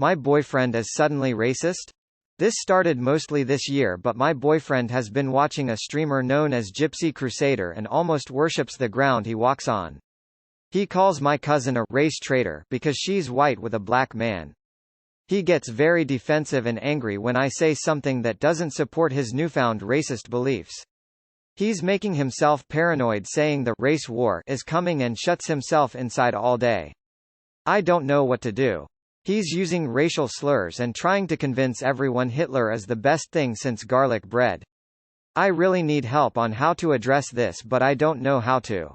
My boyfriend is suddenly racist? This started mostly this year, but my boyfriend has been watching a streamer known as Gypsy Crusader and almost worships the ground he walks on. He calls my cousin a race traitor because she's white with a black man. He gets very defensive and angry when I say something that doesn't support his newfound racist beliefs. He's making himself paranoid, saying the race war is coming, and shuts himself inside all day. I don't know what to do. He's using racial slurs and trying to convince everyone Hitler is the best thing since garlic bread. I really need help on how to address this, but I don't know how to.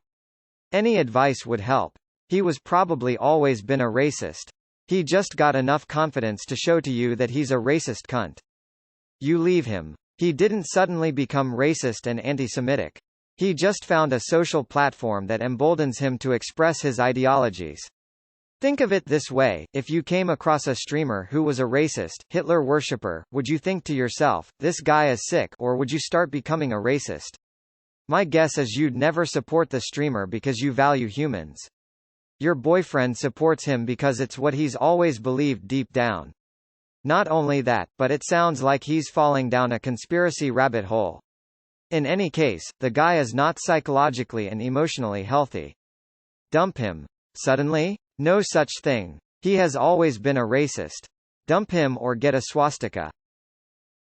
Any advice would help. He was probably always been a racist. He just got enough confidence to show to you that he's a racist cunt. You leave him. He didn't suddenly become racist and anti-Semitic. He just found a social platform that emboldens him to express his ideologies. Think of it this way, if you came across a streamer who was a racist, Hitler worshipper, would you think to yourself, this guy is sick, or would you start becoming a racist? My guess is you'd never support the streamer because you value humans. Your boyfriend supports him because it's what he's always believed deep down. Not only that, but it sounds like he's falling down a conspiracy rabbit hole. In any case, the guy is not psychologically and emotionally healthy. Dump him. Suddenly? No such thing. He has always been a racist. Dump him or get a swastika.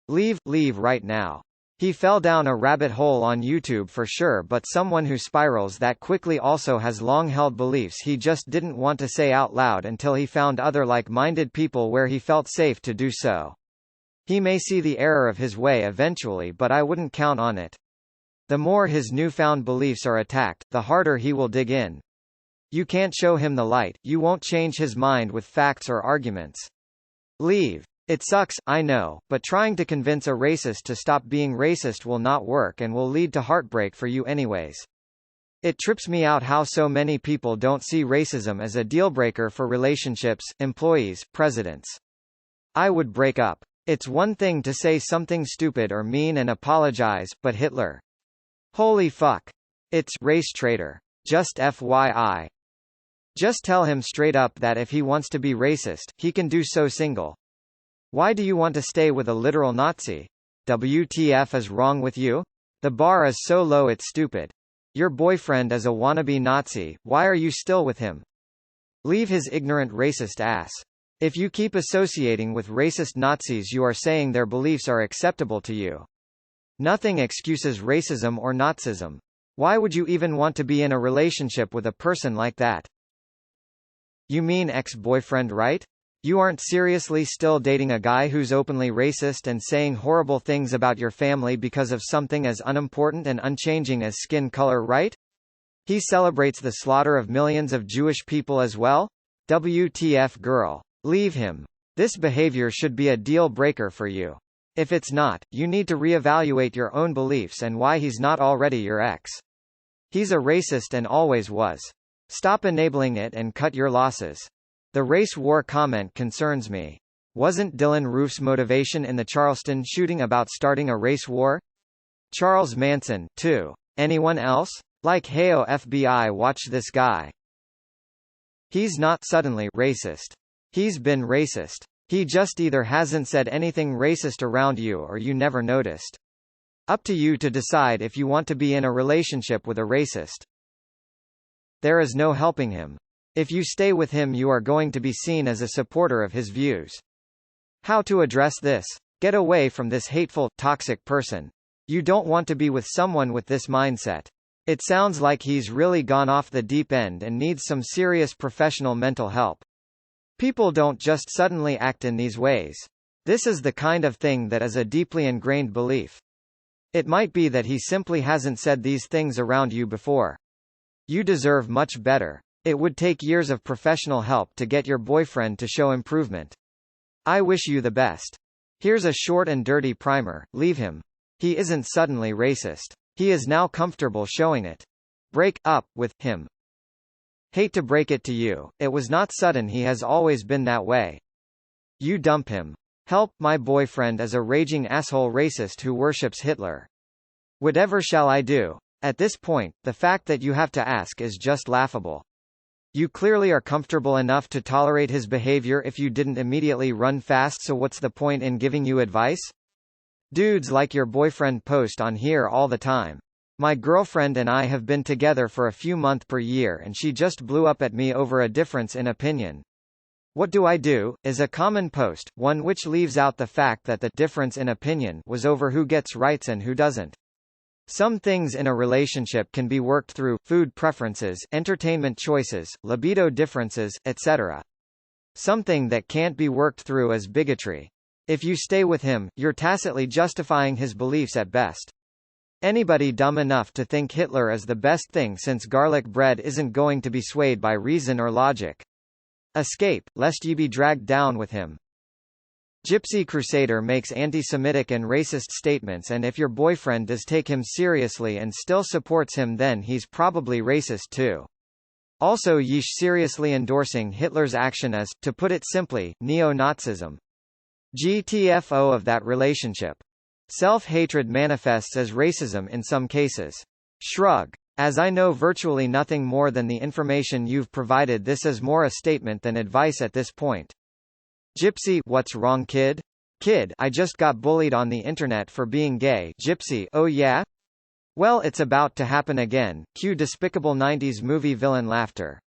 Leave right now. He fell down a rabbit hole on YouTube for sure, but someone who spirals that quickly also has long-held beliefs he just didn't want to say out loud until he found other like-minded people where he felt safe to do so. He may see the error of his way eventually, but I wouldn't count on it. The more his newfound beliefs are attacked, the harder he will dig in. You can't show him the light, you won't change his mind with facts or arguments. Leave. It sucks, I know, but trying to convince a racist to stop being racist will not work and will lead to heartbreak for you anyways. It trips me out how so many people don't see racism as a deal-breaker for relationships, employees, presidents. I would break up. It's one thing to say something stupid or mean and apologize, but Hitler? Holy fuck. It's race traitor. Just FYI. Just tell him straight up that if he wants to be racist, he can do so single. Why do you want to stay with a literal Nazi? WTF is wrong with you? The bar is so low it's stupid. Your boyfriend is a wannabe Nazi, why are you still with him? Leave his ignorant racist ass. If you keep associating with racist Nazis, you are saying their beliefs are acceptable to you. Nothing excuses racism or Nazism. Why would you even want to be in a relationship with a person like that? You mean ex-boyfriend, right? You aren't seriously still dating a guy who's openly racist and saying horrible things about your family because of something as unimportant and unchanging as skin color, right? He celebrates the slaughter of millions of Jewish people as well? WTF girl. Leave him. This behavior should be a deal breaker for you. If it's not, you need to reevaluate your own beliefs and why he's not already your ex. He's a racist and always was. Stop enabling it and cut your losses. The race war comment concerns me. Wasn't Dylan Roof's motivation in the Charleston shooting about starting a race war? Charles Manson, too. Anyone else? Like heyo FBI, watch this guy. He's not suddenly racist. He's been racist. He just either hasn't said anything racist around you or you never noticed. Up to you to decide if you want to be in a relationship with a racist. There is no helping him. If you stay with him, you are going to be seen as a supporter of his views. How to address this? Get away from this hateful, toxic person. You don't want to be with someone with this mindset. It sounds like he's really gone off the deep end and needs some serious professional mental help. People don't just suddenly act in these ways. This is the kind of thing that is a deeply ingrained belief. It might be that he simply hasn't said these things around you before. You deserve much better. It would take years of professional help to get your boyfriend to show improvement. I wish you the best. Here's a short and dirty primer. Leave him. He isn't suddenly racist. He is now comfortable showing it. Break up with him. Hate to break it to you, it was not sudden, he has always been that way. You dump him. Help, my boyfriend is a raging asshole racist who worships Hitler. Whatever shall I do? At this point, the fact that you have to ask is just laughable. You clearly are comfortable enough to tolerate his behavior if you didn't immediately run fast, so what's the point in giving you advice? Dudes like your boyfriend post on here all the time. My girlfriend and I have been together for a few months per year and she just blew up at me over a difference in opinion. What do I do? Is a common post, one which leaves out the fact that the difference in opinion was over who gets rights and who doesn't. Some things in a relationship can be worked through: food preferences, entertainment choices, libido differences, etc. Something that can't be worked through is bigotry. If you stay with him, you're tacitly justifying his beliefs at best. Anybody dumb enough to think Hitler is the best thing since garlic bread isn't going to be swayed by reason or logic. Escape, lest ye be dragged down with him. Gypsy Crusader makes anti-Semitic and racist statements, and if your boyfriend does take him seriously and still supports him, then he's probably racist too. Also, yeesh, seriously endorsing Hitler's action is, to put it simply, neo-Nazism. GTFO of that relationship. Self-hatred manifests as racism in some cases. Shrug. As I know virtually nothing more than the information you've provided, this is more a statement than advice at this point. Gypsy, what's wrong, kid? Kid, I just got bullied on the internet for being gay. Gypsy, oh yeah? Well, it's about to happen again. Cue despicable 90s movie villain laughter.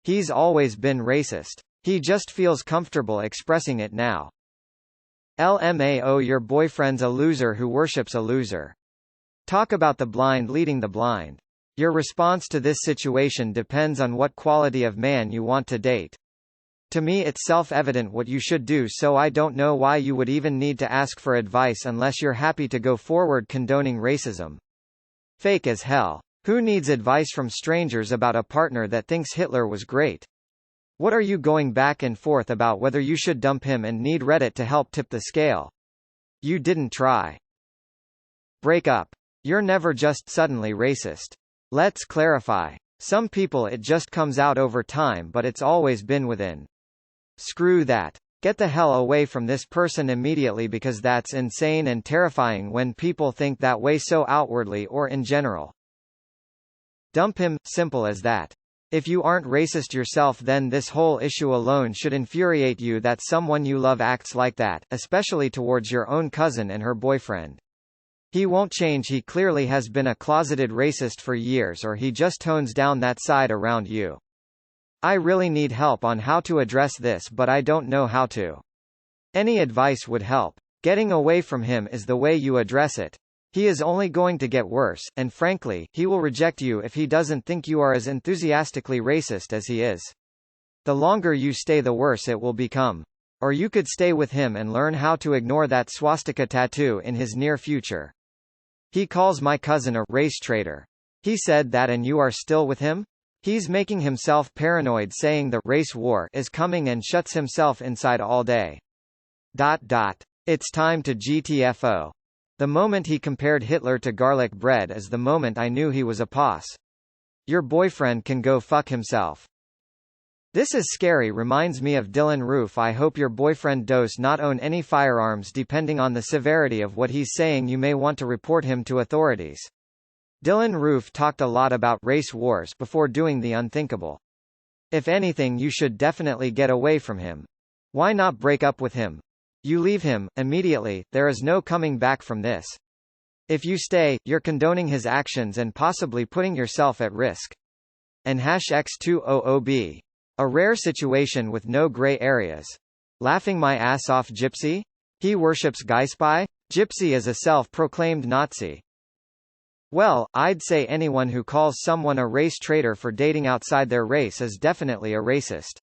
He's always been racist. He just feels comfortable expressing it now. LMAO, your boyfriend's a loser who worships a loser. Talk about the blind leading the blind. Your response to this situation depends on what quality of man you want to date. To me it's self-evident what you should do, so I don't know why you would even need to ask for advice unless you're happy to go forward condoning racism. Fake as hell. Who needs advice from strangers about a partner that thinks Hitler was great? What are you going back and forth about whether you should dump him and need Reddit to help tip the scale? You didn't try. Break up. You're never just suddenly racist. Let's clarify. Some people it just comes out over time, but it's always been within. Screw that. Get the hell away from this person immediately, because that's insane and terrifying when people think that way so outwardly or in general. Dump him, simple as that. If you aren't racist yourself, then this whole issue alone should infuriate you that someone you love acts like that, especially towards your own cousin and her boyfriend. He won't change. He clearly has been a closeted racist for years, or he just tones down that side around you. I really need help on how to address this, but I don't know how to. Any advice would help. Getting away from him is the way you address it. He is only going to get worse, and frankly, he will reject you if he doesn't think you are as enthusiastically racist as he is. The longer you stay, the worse it will become. Or you could stay with him and learn how to ignore that swastika tattoo in his near future. He calls my cousin a race traitor. He said that, and you are still with him? He's making himself paranoid, saying the race war is coming, and shuts himself inside all day. It's time to GTFO. The moment he compared Hitler to garlic bread is the moment I knew he was a poss. Your boyfriend can go fuck himself. This is scary. Reminds me of Dylan Roof. I hope your boyfriend does not own any firearms. Depending on the severity of what he's saying, you may want to report him to authorities. Dylan Roof talked a lot about race wars before doing the unthinkable. If anything, you should definitely get away from him. Why not break up with him? You leave him immediately, there is no coming back from this. If you stay, you're condoning his actions and possibly putting yourself at risk. And #X200B. A rare situation with no gray areas. Laughing my ass off, Gypsy? He worships Guy Spy? Gypsy is a self-proclaimed Nazi. Well, I'd say anyone who calls someone a race traitor for dating outside their race is definitely a racist.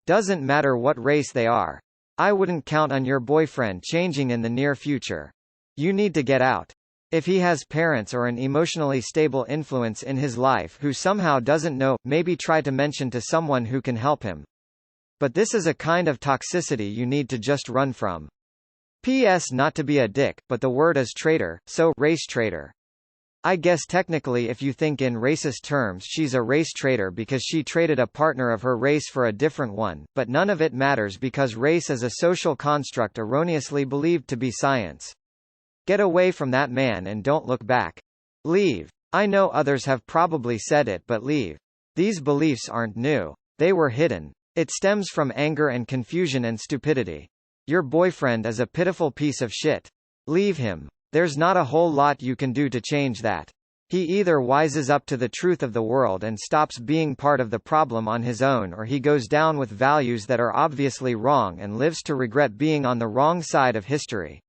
Doesn't matter what race they are. I wouldn't count on your boyfriend changing in the near future. You need to get out. If he has parents or an emotionally stable influence in his life who somehow doesn't know, maybe try to mention to someone who can help him. But this is a kind of toxicity you need to just run from. P.S. Not to be a dick, but the word is traitor, so race traitor. I guess technically if you think in racist terms, she's a race traitor because she traded a partner of her race for a different one, but none of it matters because race is a social construct erroneously believed to be science. Get away from that man and don't look back. Leave. I know others have probably said it, but leave. These beliefs aren't new. They were hidden. It stems from anger and confusion and stupidity. Your boyfriend is a pitiful piece of shit. Leave him. There's not a whole lot you can do to change that. He either wises up to the truth of the world and stops being part of the problem on his own, or he goes down with values that are obviously wrong and lives to regret being on the wrong side of history.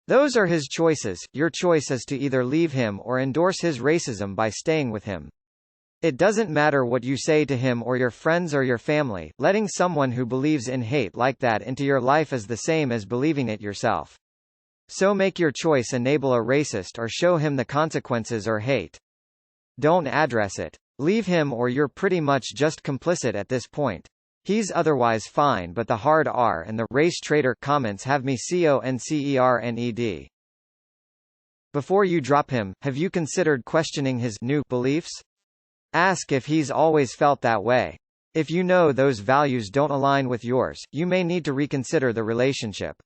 Those are his choices. Your choice is to either leave him or endorse his racism by staying with him. It doesn't matter what you say to him or your friends or your family. Letting someone who believes in hate like that into your life is the same as believing it yourself. So make your choice: enable a racist or show him the consequences or hate. Don't address it. Leave him or you're pretty much just complicit at this point. He's otherwise fine, but the hard R and the race traitor comments have me concerned. Before you drop him, have you considered questioning his new beliefs? Ask if he's always felt that way. If you know those values don't align with yours, you may need to reconsider the relationship.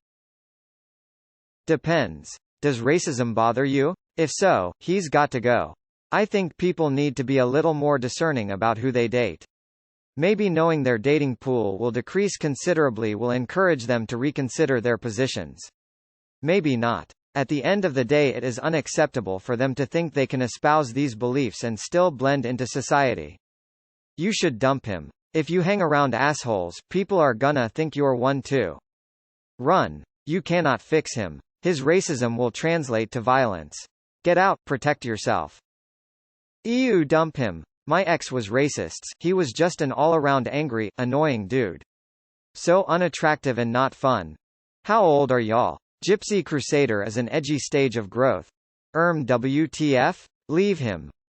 Depends. Does racism bother you? If so, he's got to go. I think people need to be a little more discerning about who they date. Maybe knowing their dating pool will decrease considerably will encourage them to reconsider their positions. Maybe not. At the end of the day, it is unacceptable for them to think they can espouse these beliefs and still blend into society. You should dump him. If you hang around assholes, people are gonna think you're one too. Run. You cannot fix him. His racism will translate to violence. Get out, protect yourself. Ew, dump him. My ex was racist. He was just an all-around angry, annoying dude. So unattractive and not fun. How old are y'all? Gypsy Crusader is an edgy stage of growth. WTF? Leave him.